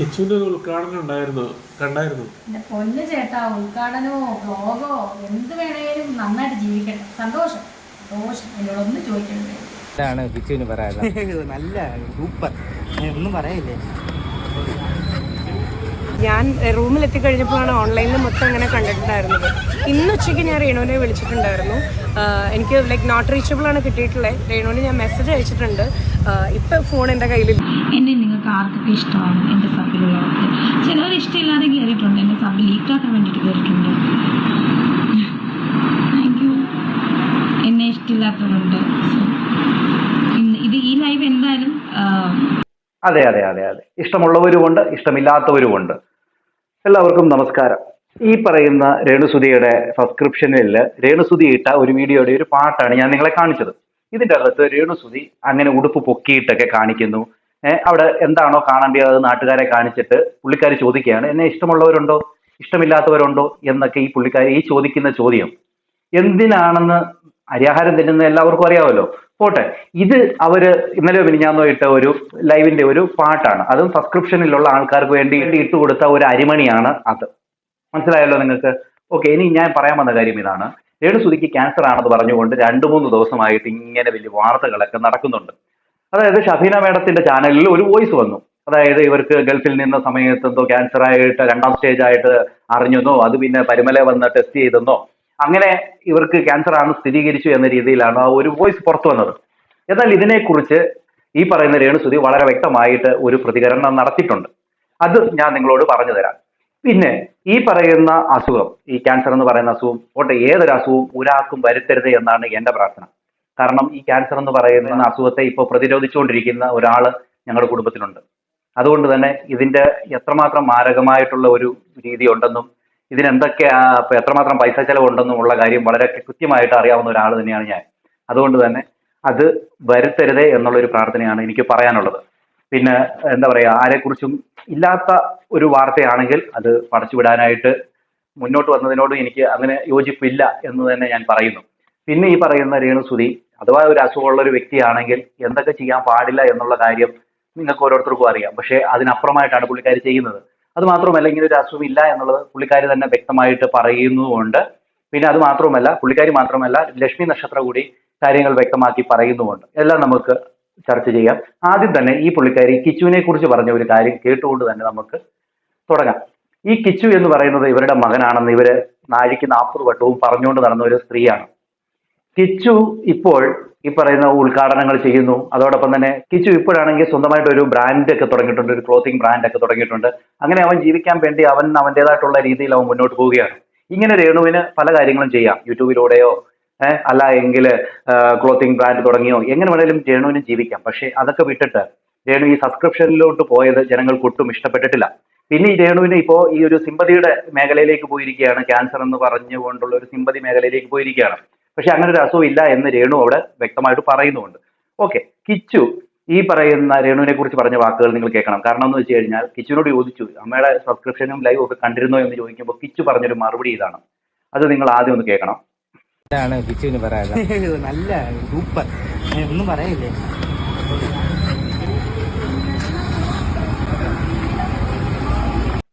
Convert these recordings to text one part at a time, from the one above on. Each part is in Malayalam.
കിച്ചുവിന്റെ ഒരു ഉദ്ഘാടനം ഉണ്ടായിരുന്നു, കണ്ടായിരുന്നു? എന്റെ പൊന്ന് ചേട്ടാ, ഉദ്ഘാടനമോ വ്ലോഗോ എന്ത് വേണേലും നന്നായിട്ട് ജീവിക്കട്ടെ. സന്തോഷം സന്തോഷം, എന്നോടൊന്നും ചോദിക്കരുത്. ഇതാണ് കിച്ചുവിന് പറയാനുള്ളത്. നല്ല സൂപ്പർ, ഒന്നും പറയില്ലേ. ഞാൻ റൂമിൽ എത്തിക്കഴിഞ്ഞപ്പോഴാണ് ഓൺലൈനിൽ മൊത്തം അങ്ങനെ കണ്ടിട്ടുണ്ടായിരുന്നത്. ഇന്ന് ഉച്ചയ്ക്ക് ഞാൻ രേണുവിനെ വിളിച്ചിട്ടുണ്ടായിരുന്നു. എനിക്ക് ലൈക്ക് നോട്ട് റീച്ചബിൾ ആണ് കിട്ടിയിട്ടുള്ളത്. രേണുവിന് ഞാൻ മെസ്സേജ് അയച്ചിട്ടുണ്ട്. ഇപ്പം ഫോൺ എൻ്റെ കയ്യിൽ. എന്നെ നിങ്ങൾക്ക് ആർക്കൊക്കെ ഇഷ്ടമാണ് എൻ്റെ സബിലുള്ളവർക്ക്? ചിലവർ ഇഷ്ടമില്ലാതെ കയറിയിട്ടുണ്ട്, എൻ്റെ സബ് ലീക്കാക്കാൻ വേണ്ടിയിട്ട് കയറിയിട്ടുണ്ട്. Thank you. എന്നെ ഇഷ്ടമില്ലാത്തവരുണ്ട്. ഇത് ഈ ലൈവ് എന്തായാലും അതെ അതെ അതെ അതെ ഇഷ്ടമുള്ളവരുമുണ്ട്, ഇഷ്ടമില്ലാത്തവരുമുണ്ട്. എല്ലാവർക്കും നമസ്കാരം. ഈ പറയുന്ന രേണുസുതിയുടെ സബ്സ്ക്രിപ്ഷനിൽ രേണുസുതി ഇട്ട ഒരു വീഡിയോയുടെ ഒരു പാട്ടാണ് ഞാൻ നിങ്ങളെ കാണിച്ചത്. ഇതിൻ്റെ അകത്ത് രേണുസുതി അങ്ങനെ ഉടുപ്പ് പൊക്കിയിട്ടൊക്കെ കാണിക്കുന്നു. അവിടെ എന്താണോ കാണേണ്ടത് അത് നാട്ടുകാരെ കാണിച്ചിട്ട് പുള്ളിക്കാരി ചോദിക്കുകയാണ്, എന്നെ ഇഷ്ടമുള്ളവരുണ്ടോ ഇഷ്ടമില്ലാത്തവരുണ്ടോ എന്നൊക്കെ ഈ ചോദിക്കുന്ന ചോദ്യം എന്തിനാണെന്ന് അരിയാഹാരം തിന്നുന്ന എല്ലാവർക്കും അറിയാമല്ലോ. പോട്ടെ, ഇത് അവര് ഇന്നലെ മിനിഞ്ഞാന്നോ ഇട്ട ഒരു ലൈവിന്റെ ഒരു പാട്ടാണ്. അതും സബ്സ്ക്രിപ്ഷനിലുള്ള ആൾക്കാർക്ക് വേണ്ടി ഇട്ടുകൊടുത്ത ഒരു അരിമണിയാണ് അത്. മനസ്സിലായല്ലോ നിങ്ങൾക്ക്? ഓക്കെ, ഇനി ഞാൻ പറയാൻ വന്ന കാര്യം ഇതാണ്. രേണുസുതിക്ക് ക്യാൻസർ ആണെന്ന് പറഞ്ഞുകൊണ്ട് 2-3 ദിവസമായിട്ട് ഇങ്ങനെ വലിയ വാർത്തകളൊക്കെ നടക്കുന്നുണ്ട്. അതായത് ഷഫീന മേഡത്തിന്റെ ചാനലിൽ ഒരു വോയിസ് വന്നു. അതായത് ഇവർക്ക് ഗൾഫിൽ നിന്ന സമയത്ത് എന്തോ ക്യാൻസർ ആയിട്ട് 2ാം സ്റ്റേജ് ആയിട്ട് അറിഞ്ഞെന്നോ, അത് പിന്നെ പരിമല വന്ന് ടെസ്റ്റ് ചെയ്തെന്നോ, അങ്ങനെ ഇവർക്ക് ക്യാൻസർ ആണ് സ്ഥിരീകരിച്ചു എന്ന രീതിയിലാണ് ആ ഒരു വോയിസ് പുറത്തു വന്നത്. എന്നാൽ ഇതിനെക്കുറിച്ച് ഈ പറയുന്ന രേണുസുതി വളരെ വ്യക്തമായിട്ട് ഒരു പ്രതികരണം നടത്തിയിട്ടുണ്ട്. അത് ഞാൻ നിങ്ങളോട് പറഞ്ഞു തരാം. പിന്നെ ഈ പറയുന്ന അസുഖം, ഈ ക്യാൻസർ എന്ന് പറയുന്ന അസുഖം പോട്ടെ, ഏതൊരു അസുഖവും ഒരാൾക്കും വരുത്തരുത് എന്നാണ് എൻ്റെ പ്രാർത്ഥന. കാരണം ഈ ക്യാൻസർ എന്ന് പറയുന്ന അസുഖത്തെ ഇപ്പോൾ പ്രതിരോധിച്ചുകൊണ്ടിരിക്കുന്ന ഒരാൾ ഞങ്ങളുടെ കുടുംബത്തിലുണ്ട്. അതുകൊണ്ട് തന്നെ ഇതിന്റെ എത്രമാത്രം മാരകമായിട്ടുള്ള ഒരു രീതി ഉണ്ടെന്നും ഇതിനെന്തൊക്കെ എത്രമാത്രം പൈസ ചെലവുണ്ടെന്നും ഉള്ള കാര്യം വളരെ കൃത്യമായിട്ട് അറിയാവുന്ന ഒരാൾ തന്നെയാണ് ഞാൻ. അതുകൊണ്ട് തന്നെ അത് വരുത്തരുതേ എന്നുള്ളൊരു പ്രാർത്ഥനയാണ് എനിക്ക് പറയാനുള്ളത്. പിന്നെ എന്താ പറയുക, ആരെക്കുറിച്ചും ഇല്ലാത്ത ഒരു വാർത്തയാണെങ്കിൽ അത് പടച്ചുവിടാനായിട്ട് മുന്നോട്ട് വന്നതിനോട് എനിക്ക് അങ്ങനെ യോജിപ്പില്ല എന്ന് തന്നെ ഞാൻ പറയുന്നു. പിന്നെ ഈ പറയുന്ന രേണുസുതി അഥവാ ഒരു അസുഖമുള്ള ഒരു വ്യക്തിയാണെങ്കിൽ എന്തൊക്കെ ചെയ്യാൻ പാടില്ല എന്നുള്ള കാര്യം നിങ്ങൾക്ക് ഓരോരുത്തർക്കും അറിയാം. പക്ഷേ അതിനപ്പുറമായിട്ടാണ് പുള്ളിക്കാരി ചെയ്യുന്നത്. അത് മാത്രമല്ല, ഇങ്ങനെ ഒരു അസുഖം ഇല്ല എന്നുള്ളത് പുള്ളിക്കാരി തന്നെ വ്യക്തമായിട്ട് പറയുന്നുമുണ്ട്. പിന്നെ അത് മാത്രമല്ല, പുള്ളിക്കാരി മാത്രമല്ല, ലക്ഷ്മി നക്ഷത്ര കൂടി കാര്യങ്ങൾ വ്യക്തമാക്കി പറയുന്നുമുണ്ട്. എല്ലാം നമുക്ക് ചർച്ച ചെയ്യാം. ആദ്യം തന്നെ ഈ പുള്ളിക്കാരി കിച്ചുവിനെ കുറിച്ച് പറഞ്ഞ ഒരു കാര്യം കേട്ടുകൊണ്ട് തന്നെ നമുക്ക് തുടങ്ങാം. ഈ കിച്ചു എന്ന് പറയുന്നത് ഇവരുടെ മകനാണെന്ന് ഇവര് നാഴിക്ക് 40 വട്ടവും പറഞ്ഞുകൊണ്ട് നടന്ന ഒരു സ്ത്രീയാണ്. കിച്ചു ഇപ്പോൾ ഈ പറയുന്ന ഉദ്ഘാടനങ്ങൾ ചെയ്യുന്നു. അതോടൊപ്പം തന്നെ കിച്ചു ഇപ്പോഴാണെങ്കിൽ സ്വന്തമായിട്ട് ഒരു ബ്രാൻഡ് ഒക്കെ തുടങ്ങിയിട്ടുണ്ട്, ഒരു ക്ലോത്തിങ് ബ്രാൻഡ് ഒക്കെ തുടങ്ങിയിട്ടുണ്ട്. അങ്ങനെ അവൻ ജീവിക്കാൻ വേണ്ടി അവൻ്റെതായിട്ടുള്ള രീതിയിൽ അവൻ മുന്നോട്ട് പോവുകയാണ്. ഇങ്ങനെ രേണുവിന് പല കാര്യങ്ങളും ചെയ്യാം, യൂട്യൂബിലൂടെയോ അല്ല എങ്കിൽ ക്ലോത്തിങ് ബ്രാൻഡ് തുടങ്ങിയോ എങ്ങനെ വേണേലും രേണുവിന് ജീവിക്കാം. പക്ഷെ അതൊക്കെ വിട്ടിട്ട് രേണു ഈ സബ്സ്ക്രിപ്ഷനിലോട്ട് പോയത് ജനങ്ങൾക്ക് ഒട്ടും ഇഷ്ടപ്പെട്ടിട്ടില്ല. പിന്നെ ഈ രേണുവിന് ഇപ്പോൾ ഈ ഒരു സിമ്പതിയുടെ മേഖലയിലേക്ക് പോയിരിക്കുകയാണ്. ക്യാൻസർ എന്ന് പറഞ്ഞുകൊണ്ടുള്ള ഒരു സിമ്പതി മേഖലയിലേക്ക് പോയിരിക്കുകയാണ്. പക്ഷെ അങ്ങനെ ഒരു അസുഖം ഇല്ല എന്ന് രേണു അവിടെ വ്യക്തമായിട്ട് പറയുന്നുമുണ്ട്. ഓക്കെ, കിച്ചു ഈ പറയുന്ന രേണുവിനെ കുറിച്ച് പറഞ്ഞ വാക്കുകൾ നിങ്ങൾ കേൾക്കണം. കാരണം എന്ന് വെച്ച് കഴിഞ്ഞാൽ കിച്ചുവിനോട് ചോദിച്ചു, അമ്മയുടെ സബ്സ്ക്രിപ്ഷനും ലൈവ് ഒക്കെ കണ്ടിരുന്നോ എന്ന് ചോദിക്കുമ്പോൾ കിച്ചു പറഞ്ഞൊരു മറുപടി ഇതാണ്. അത് നിങ്ങൾ ആദ്യം ഒന്ന് കേൾക്കണം. ഇതാണ് കിച്ചുവിന് പറയാനുള്ളത്. നല്ല സൂപ്പർ, ഒന്നും പറയില്ലേ.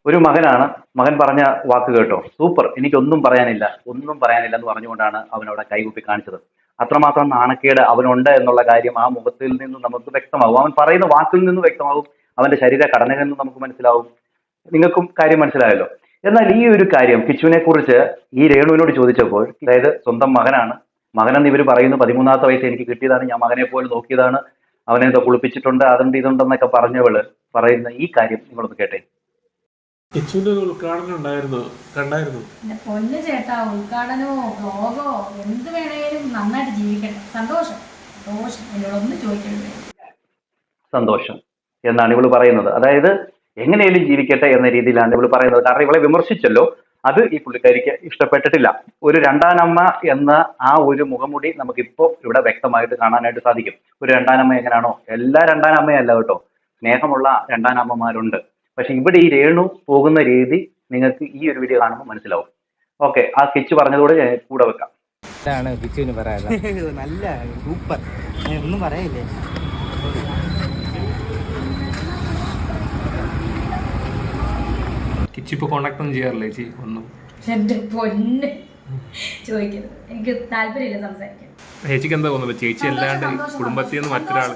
ഒരു മകനാണ്, മകൻ പറഞ്ഞ വാക്ക് കേട്ടോ, സൂപ്പർ, എനിക്കൊന്നും പറയാനില്ല, ഒന്നും പറയാനില്ല എന്ന് പറഞ്ഞുകൊണ്ടാണ് അവനവിടെ കൈകുപ്പി കാണിച്ചത്. അത്രമാത്രം നാണക്കേട് അവനുണ്ട് എന്നുള്ള കാര്യം ആ മുഖത്തിൽ നിന്നും നമുക്ക് വ്യക്തമാകും. അവൻ പറയുന്ന വാക്കിൽ നിന്നും വ്യക്തമാകും, അവന്റെ ശരീര ഘടനയിൽ നിന്നും നമുക്ക് മനസ്സിലാവും. നിങ്ങൾക്കും കാര്യം മനസ്സിലായല്ലോ. എന്നാൽ ഈ ഒരു കാര്യം കിച്ചുവിനെ കുറിച്ച് ഈ രേണുവിനോട് ചോദിച്ചപ്പോൾ, അതായത് സ്വന്തം മകനാണ്, മകനെന്ന് ഇവർ പറയുന്നു, 13ാമത്തെ വയസ്സ് എനിക്ക് കിട്ടിയതാണ്, ഞാൻ മകനെ പോലെ നോക്കിയതാണ്, അവനെ എന്തോ കുളിപ്പിച്ചിട്ടുണ്ട്, അതുണ്ട് ഇതുണ്ടെന്നൊക്കെ പറഞ്ഞവള് പറയുന്ന ഈ കാര്യം നിങ്ങളൊന്ന് കേട്ടേ. കിച്ചുവിന്റെ ഒരു ഉദ്ഘാടനം ഉണ്ടായിരുന്നു, കണ്ടായിരുന്നു? എന്റെ പൊന്ന് ചേട്ടാ, ഉദ്ഘാടനമോ വ്ലോഗോ എന്ത് വേണേലും നന്നായിട്ട് ജീവിക്കട്ടെ. സന്തോഷം സന്തോഷം, എന്നോടൊന്നും ചോദിക്കരുത്. സന്തോഷം എന്നാണ് ഇവള് പറയുന്നത്. അതായത് എങ്ങനെയും ജീവിക്കട്ടെ എന്ന രീതിയിലാണ് ഇവള് പറയുന്നത്. കാരണം ഇവളെ വിമർശിച്ചല്ലോ, അത് ഈ പുള്ളിക്കാരിക്ക് ഇഷ്ടപ്പെട്ടിട്ടില്ല. ഒരു രണ്ടാനമ്മ എന്ന ആ ഒരു മുഖമുടി നമുക്കിപ്പോ ഇവിടെ വ്യക്തമായിട്ട് കാണാനായിട്ട് സാധിക്കും. ഒരു രണ്ടാനമ്മ എങ്ങനെയാണോ, എല്ലാ രണ്ടാനമ്മയല്ല കേട്ടോ, സ്നേഹമുള്ള രണ്ടാനമ്മമാരുണ്ട്. പക്ഷെ ഇവിടെ ഈ രേണു പോകുന്ന രീതി നിങ്ങൾക്ക് ഈ ഒരു വീഡിയോ കാണുമ്പോൾ മനസ്സിലാവും. ഓക്കെ, ആ കിച്ചു പറഞ്ഞതോട് ഞാൻ കൂടെ വെക്കാം. ഇതാണ് കിച്ചുവിന് പറയാനുള്ളത്. നല്ല സൂപ്പർ, ഒന്നും പറയില്ലേ. കിച്ചു ഇപ്പോൾ കോണ്ടാക്ട് ഒന്നും ചെയ്യാറില്ല ചേച്ചി ഒന്നും? എന്റെ പൊന്ന് ചോദിക്കരുത്, എനിക്ക് താല്പര്യമില്ല സംസാരിക്കാൻ. ചേച്ചിക്ക് എന്താ തോന്നുന്നത്? ചേച്ചി അല്ലാണ്ട് കുടുംബത്തിൽ നിന്ന് മറ്റൊരാൾ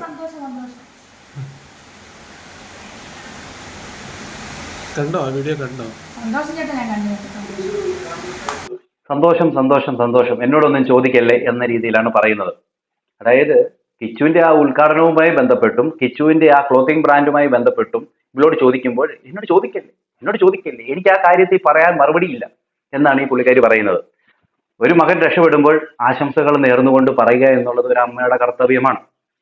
കണ്ടോ? ആ വീഡിയോ കണ്ടോ? സന്തോഷം ചേട്ടാ, ഞാൻ കണ്ടു. സന്തോഷം സന്തോഷം സന്തോഷം, എന്നോടൊന്നും ചോദിക്കല്ലേ എന്ന രീതിയിലാണ് പറയുന്നത്. അതായത് കിച്ചുവിന്റെ ആ ഉദ്ഘാടനവുമായി ബന്ധപ്പെട്ടും കിച്ചുവിന്റെ ആ ക്ലോത്തിങ് ബ്രാൻഡുമായി ബന്ധപ്പെട്ടും ഇവളോട് ചോദിക്കുമ്പോൾ എന്നോട് ചോദിക്കല്ലേ, എനിക്ക് ആ കാര്യത്തിൽ പറയാൻ മറുപടിയില്ല എന്നാണ് ഈ പുള്ളിക്കാരി പറയുന്നത്. ഒരു മകൻ രക്ഷപ്പെടുമ്പോൾ ആശംസകൾ നേർന്നുകൊണ്ട് പറയുക എന്നുള്ളത് ഒരു അമ്മയുടെ കർത്തവ്യമാണ്.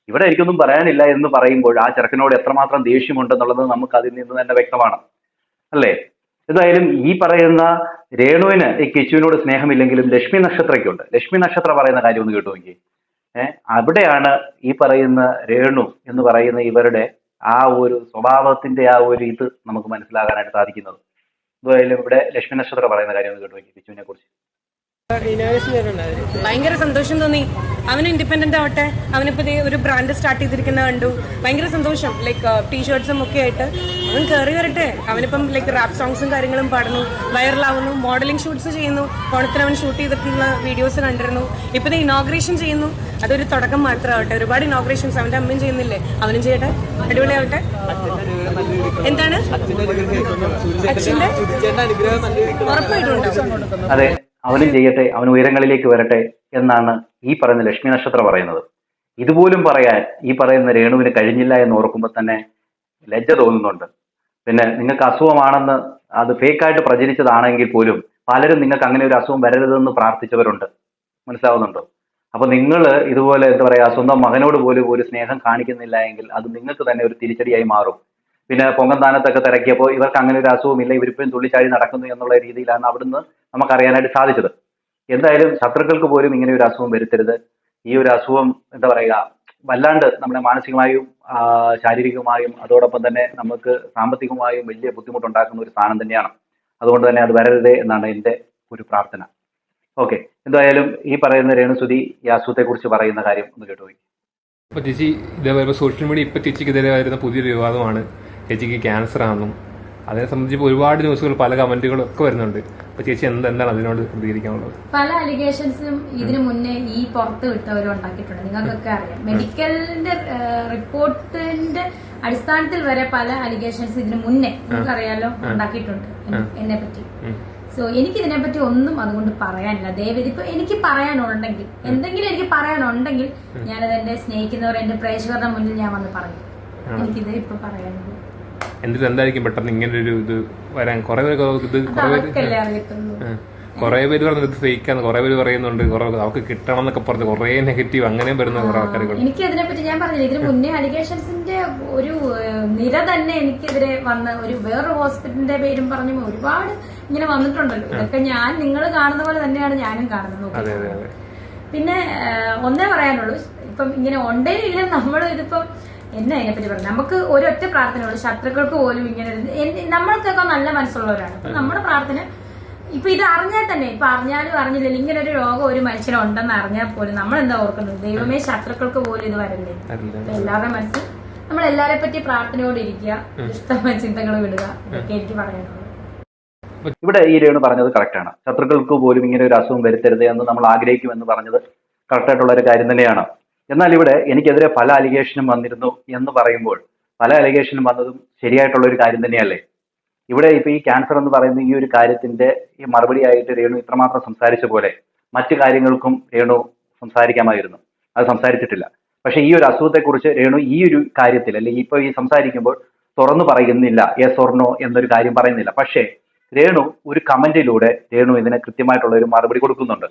ഇവിടെ എനിക്കൊന്നും പറയാനില്ല എന്ന് പറയുമ്പോൾ ആ ചെറുക്കനോട് എത്രമാത്രം ദേഷ്യമുണ്ടെന്നുള്ളത് നമുക്ക് അതിൽ നിന്ന് തന്നെ വ്യക്തമാണ്, അല്ലേ? എന്തായാലും ഈ പറയുന്ന രേണുവിന് ഈ കിച്ചുവിനോട് സ്നേഹമില്ലെങ്കിലും ലക്ഷ്മി നക്ഷത്രയ്ക്കുണ്ട്. ലക്ഷ്മി നക്ഷത്ര പറയുന്ന കാര്യം ഒന്ന് കേട്ടു നോക്കി. അവിടെയാണ് ഈ പറയുന്ന രേണു എന്ന് പറയുന്ന ഇവരുടെ ആ ഒരു സ്വഭാവത്തിന്റെ ആ ഒരു ഇത് നമുക്ക് മനസ്സിലാകാനായിട്ട് സാധിക്കുന്നത്. എന്തായാലും ഇവിടെ ലക്ഷ്മി നക്ഷത്ര പറയുന്ന കാര്യം ഒന്ന് കേട്ടു നോക്കി കിച്ചുവിനെ കുറിച്ച്. ഭയങ്കര സന്തോഷം തോന്നി. അവന് ഇൻഡിപെൻഡന്റ് ആവട്ടെ, അവനിപ്പോ ഒരു ബ്രാൻഡ് സ്റ്റാർട്ട് ചെയ്തിരിക്കുന്നത് കണ്ടു. ഭയങ്കര സന്തോഷം. ലൈക്ക് ടീഷർട്ട്സും ഒക്കെ ആയിട്ട് അവൻ കയറി വരട്ടെ. അവനിപ്പം ലൈക്ക് റാപ്പ് സോങ്സും കാര്യങ്ങളും പാടുന്നു, വൈറലാവുന്നു, മോഡലിംഗ് ഷൂട്ട്സ് ചെയ്യുന്നു. ഓണത്തിന് അവൻ ഷൂട്ട് ചെയ്തിട്ടുള്ള വീഡിയോസ് കണ്ടിരുന്നു. ഇപ്പൊ ഇനോഗ്രേഷൻ ചെയ്യുന്നു. അതൊരു തുടക്കം മാത്രമാവട്ടെ. ഒരുപാട് ഇനോഗ്രേഷൻസ് അവന്റെ അമ്മയും ചെയ്യുന്നില്ലേ, അവനും ചെയ്യട്ടെ, അടിപൊളിയാവട്ടെ. എന്താണ് അച്ഛന്റെ ഉറപ്പായിട്ടുണ്ടോ? അതെ, അവനും ചെയ്യട്ടെ, അവൻ ഉയരങ്ങളിലേക്ക് വരട്ടെ എന്നാണ് ഈ പറയുന്ന ലക്ഷ്മി നക്ഷത്രം പറയുന്നത്. ഇതുപോലും പറയാൻ ഈ പറയുന്ന രേണുവിന് കഴിഞ്ഞില്ല എന്ന് ഓർക്കുമ്പോൾ തന്നെ ലജ്ജ തോന്നുന്നുണ്ട്. പിന്നെ നിങ്ങൾക്ക് അസുഖമാണെന്ന് അത് ഫേക്കായിട്ട് പ്രചരിച്ചതാണെങ്കിൽ പോലും പലരും നിങ്ങൾക്ക് അങ്ങനെ ഒരു അസുഖം വരരുതെന്ന് പ്രാർത്ഥിച്ചവരുണ്ട്, മനസ്സിലാവുന്നുണ്ടോ? അപ്പൊ നിങ്ങൾ ഇതുപോലെ എന്താ പറയാ, സ്വന്തം മകനോട് പോലും ഒരു സ്നേഹം കാണിക്കുന്നില്ല എങ്കിൽ അത് നിങ്ങൾക്ക് തന്നെ ഒരു തിരിച്ചടിയായി മാറും. പിന്നെ പൊങ്കന്താനത്തൊക്കെ തിരക്കിയപ്പോൾ ഇവർക്ക് അങ്ങനെ ഒരു അസുഖമില്ല, ഇവരിപ്പോഴും തുള്ളിച്ചാടി നടക്കുന്നു എന്നുള്ള രീതിയിലാണ് അവിടുന്ന് നമുക്കറിയാനായിട്ട് സാധിച്ചത്. എന്തായാലും ശത്രുക്കൾക്ക് പോലും ഇങ്ങനെ ഒരു അസുഖം വരുത്തരുത്. ഈ ഒരു അസുഖം എന്താ പറയുക, വല്ലാണ്ട് നമ്മുടെ മാനസികമായും ശാരീരികമായും അതോടൊപ്പം തന്നെ നമുക്ക് സാമ്പത്തികമായും വലിയ ബുദ്ധിമുട്ടുണ്ടാക്കുന്ന ഒരു സാധനം തന്നെയാണ്. അതുകൊണ്ട് തന്നെ അത് വരരുതേ എന്നാണ് എൻ്റെ ഒരു പ്രാർത്ഥന. ഓക്കെ, എന്തായാലും ഈ പറയുന്ന രേണുസുതി ഈ അസുഖത്തെ കുറിച്ച് പറയുന്ന കാര്യം ഒന്ന് കേട്ടുപോയി. അപ്പോൾ ചേച്ചി ഇതേപോലെ സോഷ്യൽ മീഡിയ ഇപ്പോൾ ചേച്ചിക്കെതിരെ വരുന്ന പുതിയൊരു വിവാദമാണ് ചേച്ചിക്ക് ക്യാൻസർ ആണെന്നും അതിനെ സംബന്ധിച്ച് ഒരുപാട് ന്യൂസുകൾ പല കമന്റുകളും ഒക്കെ വരുന്നുണ്ട്. അപ്പൊ ചേച്ചി എന്താണ് അതിനോട് പ്രതികരിക്കാനുള്ളത്? പല അലിഗേഷൻസും ഇതിനു മുന്നേ ഈ പുറത്ത് വിട്ടവരും ഉണ്ടാക്കിയിട്ടുണ്ട്, നിങ്ങൾക്കൊക്കെ അറിയാം. മെഡിക്കലിന്റെ റിപ്പോർട്ടിന്റെ അടിസ്ഥാനത്തിൽ വരെ പല അലിഗേഷൻസ് ഇതിനു മുന്നേ നിങ്ങൾക്കറിയാലോ ഉണ്ടാക്കിയിട്ടുണ്ട് എന്നെ പറ്റി. സോ എനിക്ക് ഇതിനെപ്പറ്റി ഒന്നും അതുകൊണ്ട് പറയാനില്ല. ദയവേദി ഇപ്പൊ എനിക്ക് പറയാനുണ്ടെങ്കിൽ എന്തെങ്കിലും എനിക്ക് പറയാനുണ്ടെങ്കിൽ ഞാനത് എന്റെ സ്നേഹിക്കുന്നവർ എന്റെ പ്രേക്ഷകരുടെ മുന്നിൽ ഞാൻ വന്ന് പറയും. എനിക്കിത് ഇപ്പൊ പറയാനുള്ളൂ. എന്നിട്ട് എന്തായിരിക്കും പെട്ടെന്ന് ഇങ്ങനെ ഒരു ഇത് വരാൻ? കുറെ പേര് പറഞ്ഞത് ഇത് ഫേക്കാന്ന്, കുറെ പേര് പറയുന്നുണ്ട്, അവർക്ക് കിട്ടണം എന്നൊക്കെ പറഞ്ഞ് കുറെ നെഗറ്റീവ് അങ്ങനെ വരുന്ന കുറെ ആൾക്കാർ. എനിക്ക് അതിനെപ്പറ്റി ഞാൻ പറഞ്ഞില്ല, ഇതിന് മുന്നേ അലിഗേഷൻസിന്റെ ഒരു നിര തന്നെ എനിക്കെതിരെ വന്ന ഒരു വേറൊരു ഹോസ്പിറ്റലിന്റെ പേരും പറഞ്ഞു ഒരുപാട് ഇങ്ങനെ വന്നിട്ടുണ്ടല്ലോ. ഇതൊക്കെ ഞാൻ നിങ്ങൾ കാണുന്ന പോലെ തന്നെയാണ് ഞാനും കാണുന്നത്. പിന്നെ ഒന്നേ പറയാനുള്ളൂ, ഇപ്പം ഇങ്ങനെ ഉണ്ടെങ്കിൽ നമ്മൾ ഇതിപ്പം എന്നെ അതിനെപ്പറ്റി പറഞ്ഞു. നമുക്ക് ഒരൊറ്റ പ്രാർത്ഥനയുള്ളൂ, ശത്രുക്കൾക്ക് പോലും ഇങ്ങനെ നമ്മൾക്കൊക്കെ നല്ല മനസ്സുള്ളവരാണ്. അപ്പൊ നമ്മുടെ പ്രാർത്ഥന ഇപ്പൊ ഇത് അറിഞ്ഞാൽ തന്നെ, ഇപ്പൊ അറിഞ്ഞാലും അറിഞ്ഞില്ലല്ലോ ഇങ്ങനെ ഒരു രോഗം ഒരു മനുഷ്യനുണ്ടെന്ന് അറിഞ്ഞാൽ പോലും നമ്മൾ എന്താ ഓർക്കുന്നത്, ദൈവമേ ശത്രുക്കൾക്ക് പോലും ഇത് വരണ്ടേ. എല്ലാവരുടെ മനസ്സിൽ നമ്മൾ എല്ലാരെ പറ്റി പ്രാർത്ഥനയോടെ ഇരിക്കുക, ഇഷ്ടമായ ചിന്തകൾ വിടുക, ഇതൊക്കെ എനിക്ക് പറയാനുള്ളൂ. ഇവിടെ ഈ രേണു പറഞ്ഞത് കറക്റ്റാണ്. ശത്രുക്കൾക്ക് പോലും ഇങ്ങനെ ഒരു അസുഖം വരുത്തരുത് എന്ന് നമ്മൾ ആഗ്രഹിക്കുമെന്ന് പറഞ്ഞത് കറക്റ്റായിട്ടുള്ള ഒരു കാര്യം തന്നെയാണ്. എന്നാൽ ഇവിടെ എനിക്കെതിരെ പല അലിഗേഷനും വന്നിരുന്നു എന്ന് പറയുമ്പോൾ പല അലിഗേഷനും വന്നതും ശരിയായിട്ടുള്ള ഒരു കാര്യം തന്നെയല്ലേ? ഇവിടെ ഇപ്പൊ ഈ ക്യാൻസർ എന്ന് പറയുന്ന ഈ ഒരു കാര്യത്തിന്റെ ഈ മറുപടിയായിട്ട് രേണു ഇത്രമാത്രം സംസാരിച്ച പോലെ മറ്റു കാര്യങ്ങൾക്കും രേണു സംസാരിക്കാമായിരുന്നു. അത് സംസാരിച്ചിട്ടില്ല. പക്ഷെ ഈ ഒരു അസുഖത്തെക്കുറിച്ച് രേണു ഈ ഒരു കാര്യത്തിൽ അല്ലെങ്കിൽ ഇപ്പൊ ഈ സംസാരിക്കുമ്പോൾ തുറന്നു പറയുന്നില്ല, യെസ് ഓർ നോ എന്നൊരു കാര്യം പറയുന്നില്ല. പക്ഷേ രേണു ഒരു കമന്റിലൂടെ രേണു ഇതിന് കൃത്യമായിട്ടുള്ള ഒരു മറുപടി കൊടുക്കുന്നുണ്ട്.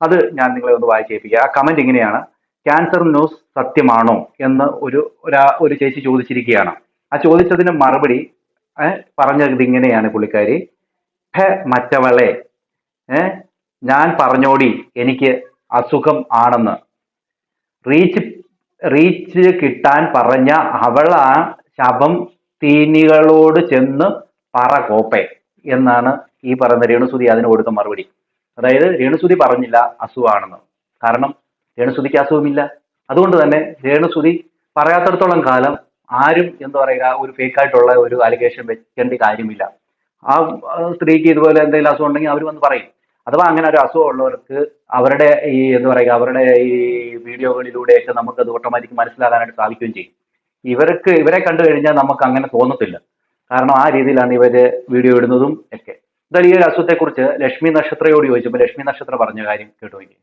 അത് ഞാൻ നിങ്ങളെ ഒന്ന് വായിച്ചേൽപ്പിക്കുക. ആ കമന്റ് ഇങ്ങനെയാണ്: ക്യാൻസർ ന്യൂസ് സത്യമാണോ എന്ന് ഒരു ചേച്ചി ചോദിച്ചിരിക്കുകയാണ്. ആ ചോദിച്ചതിന് മറുപടി പറഞ്ഞത് ഇങ്ങനെയാണ് പുള്ളിക്കാരി: മറ്റവളെ ഞാൻ പറഞ്ഞോടി എനിക്ക് അസുഖം ആണെന്ന്, റീച്ച് കിട്ടാൻ പറഞ്ഞ അവൾ ആ ശവം തീനികളോട് ചെന്ന് പറ കോപ്പേ എന്നാണ് ഈ പറയുന്ന രേണുസുതി അതിന് കൊടുത്ത മറുപടി. അതായത് രേണുസുതി പറഞ്ഞില്ല അസുഖമാണെന്ന്, കാരണം രേണുസുതിക്ക് അസുഖമില്ല. അതുകൊണ്ട് തന്നെ രേണുസുതി പറയാത്തടത്തോളം കാലം ആരും എന്താ പറയുക ഒരു ഫേക്കായിട്ടുള്ള ഒരു അലിഗേഷൻ വെക്കേണ്ട കാര്യമില്ല. സ്ത്രീക്ക് ഇതുപോലെ എന്തെങ്കിലും അസുഖം ഉണ്ടെങ്കിൽ അവർ വന്ന് പറയും. അഥവാ അങ്ങനെ ഒരു അസുഖം ഉള്ളവർക്ക് അവരുടെ ഈ എന്താ പറയുക അവരുടെ ഈ വീഡിയോകളിലൂടെയൊക്കെ നമുക്കത് ഓട്ടോമാറ്റിക് മനസ്സിലാക്കാനായിട്ട് സാധിക്കുകയും ചെയ്യും. ഇവരെ കണ്ടു കഴിഞ്ഞാൽ നമുക്ക് അങ്ങനെ തോന്നത്തില്ല. കാരണം ആ രീതിയിലാണ് ഇവര് വീഡിയോ ഇടുന്നതും ഒക്കെ. എന്തായാലും ഈ ഒരു അസുഖത്തെക്കുറിച്ച് ലക്ഷ്മി നക്ഷത്രയോട് ചോദിച്ചപ്പോൾ ലക്ഷ്മി നക്ഷത്ര പറഞ്ഞ കാര്യം കേട്ടു നോക്കി.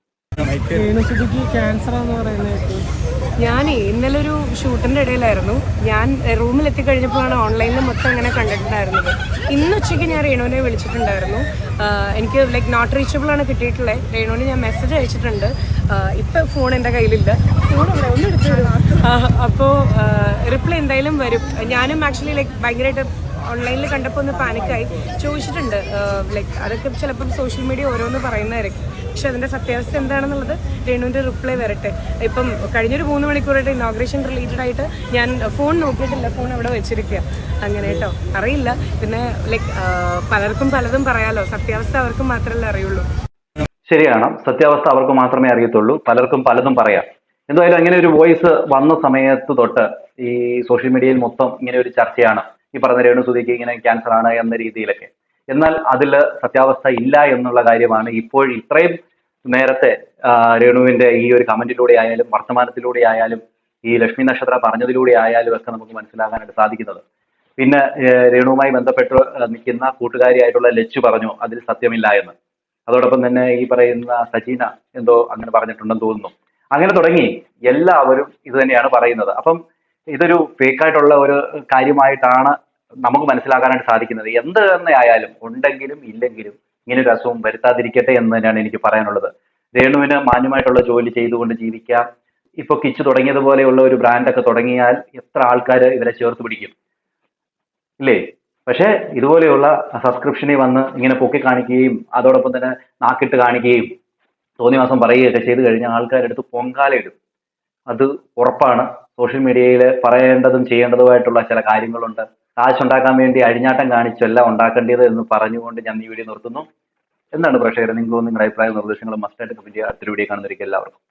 ഞാൻ ഇന്നലെ ഒരു ഷൂട്ടിന്റെ ഇടയിലായിരുന്നു. ഞാൻ റൂമിൽ എത്തിക്കഴിഞ്ഞപ്പോഴാണ് ഓൺലൈനിൽ മൊത്തം ഇങ്ങനെ കണ്ടിട്ടുണ്ടായിരുന്നത്. ഇന്ന് ഉച്ചയ്ക്ക് ഞാൻ രേണുവിനെ വിളിച്ചിട്ടുണ്ടായിരുന്നു. എനിക്ക് ലൈക്ക് നോട്ട് റീച്ചബിൾ ആണ് കിട്ടിയിട്ടുള്ളത്. രേണുവിന് ഞാൻ മെസ്സേജ് അയച്ചിട്ടുണ്ട്. ഇപ്പം ഫോൺ എൻ്റെ കയ്യിലില്ല. ഫോൺ ഒന്ന് എടുത്തു. അപ്പോൾ റിപ്ലൈ എന്തായാലും വരും. ഞാനും ആക്ച്വലി ലൈക്ക് ഭയങ്കരമായിട്ട് ഓൺലൈനിൽ കണ്ടപ്പോൾ ഒന്ന് പാനിക്കായി ചോദിച്ചിട്ടുണ്ട്. ലൈക്ക് അതൊക്കെ ചിലപ്പം സോഷ്യൽ മീഡിയ ഓരോന്ന് പറയുന്നതായിരിക്കും. പക്ഷെ അതിൻ്റെ സത്യാവസ്ഥ എന്താണെന്നുള്ളത് രേണുവിൻ്റെ റിപ്ലൈ വരട്ടെ. ഇപ്പം കഴിഞ്ഞൊരു 3 മണിക്കൂറായിട്ട് ഇനോഗ്രേഷൻ റിലേറ്റഡ് ആയിട്ട് ഞാൻ ഫോൺ നോക്കിയിട്ടില്ല. ഫോൺ അവിടെ വെച്ചിരിക്കുക. അങ്ങനെ കേട്ടോ, അറിയില്ല. പിന്നെ ലൈക്ക് പലർക്കും പലതും പറയാലോ. സത്യാവസ്ഥ അവർക്ക് മാത്രമല്ലേ അറിയുള്ളൂ. ശരിയാണ്, സത്യാവസ്ഥ അവർക്ക് മാത്രമേ അറിയത്തുള്ളൂ. പലർക്കും പലതും പറയാം. എന്തായാലും അങ്ങനെ ഒരു വോയിസ് വന്ന സമയത്ത് തൊട്ട് ഈ സോഷ്യൽ മീഡിയയിൽ മൊത്തം ഇങ്ങനെ ഒരു ചർച്ചയാണ്. ഈ പറഞ്ഞ രേണുസുധിക്ക് ഇങ്ങനെ ക്യാൻസർ ആണ് എന്ന രീതിയിലൊക്കെ. എന്നാൽ അതിൽ സത്യാവസ്ഥ ഇല്ല എന്നുള്ള കാര്യമാണ് ഇപ്പോൾ ഇത്രയും നേരത്തെ രേണുവിന്റെ ഈ ഒരു കമന്റിലൂടെ ആയാലും വർത്തമാനത്തിലൂടെ ആയാലും ഈ ലക്ഷ്മി നക്ഷത്ര പറഞ്ഞതിലൂടെ ആയാലും ഒക്കെ നമുക്ക് മനസ്സിലാക്കാനായിട്ട് സാധിക്കുന്നത്. പിന്നെ രേണുവുമായി ബന്ധപ്പെട്ട് നിൽക്കുന്ന കൂട്ടുകാരിയായിട്ടുള്ള ലച്ചു പറഞ്ഞു അതിൽ സത്യമില്ല എന്ന്. അതോടൊപ്പം തന്നെ ഈ പറയുന്ന സജീന എന്തോ അങ്ങനെ പറഞ്ഞിട്ടുണ്ടെന്ന് തോന്നുന്നു. അങ്ങനെ തുടങ്ങി എല്ലാവരും ഇത് തന്നെയാണ് പറയുന്നത്. അപ്പം ഇതൊരു ഫേക്കായിട്ടുള്ള ഒരു കാര്യമായിട്ടാണ് നമുക്ക് മനസ്സിലാക്കാനായിട്ട് സാധിക്കുന്നത്. എന്ത് തന്നെ ആയാലും ഉണ്ടെങ്കിലും ഇല്ലെങ്കിലും ഇങ്ങനെ ഒരു അസുഖം വരുത്താതിരിക്കട്ടെ എന്ന് തന്നെയാണ് എനിക്ക് പറയാനുള്ളത്. രേണുവിന് മാന്യമായിട്ടുള്ള ജോലി ചെയ്തുകൊണ്ട് ജീവിക്കാം. ഇപ്പൊ കിച്ച് തുടങ്ങിയതുപോലെയുള്ള ഒരു ബ്രാൻഡൊക്കെ തുടങ്ങിയാൽ എത്ര ആൾക്കാർ ഇവരെ ചേർത്ത് പിടിക്കും ഇല്ലേ? പക്ഷേ ഇതുപോലെയുള്ള സബ്സ്ക്രിപ്ഷനിൽ വന്ന് ഇങ്ങനെ പൊക്കി കാണിക്കുകയും അതോടൊപ്പം തന്നെ നാക്കിട്ട് കാണിക്കുകയും തോന്നിവാസം പറയുകയൊക്കെ ചെയ്തു കഴിഞ്ഞാൽ ആൾക്കാരെടുത്ത് പൊങ്കാലയിടും. അത് ഉറപ്പാണ്. സോഷ്യൽ മീഡിയയിൽ പറയേണ്ടതും ചെയ്യേണ്ടതുമായിട്ടുള്ള ചില കാര്യങ്ങളുണ്ട്. കാശുണ്ടാക്കാൻ വേണ്ടി അഴിഞ്ഞാട്ടം കാണിച്ചല്ല ഉണ്ടാക്കേണ്ടത് എന്ന് പറഞ്ഞുകൊണ്ട് ഞാൻ ഈ വീഡിയോ നിർത്തുന്നു. എന്താണ് പ്രേക്ഷകരെ, നിങ്ങളുടെ അഭിപ്രായ നിർദ്ദേശങ്ങളും മസ്റ്റായിട്ട് കമന്റ് ചെയ്യുക. അടുത്തൊരു വീഡിയോ കാണുന്നവർക്ക് എല്ലാവർക്കും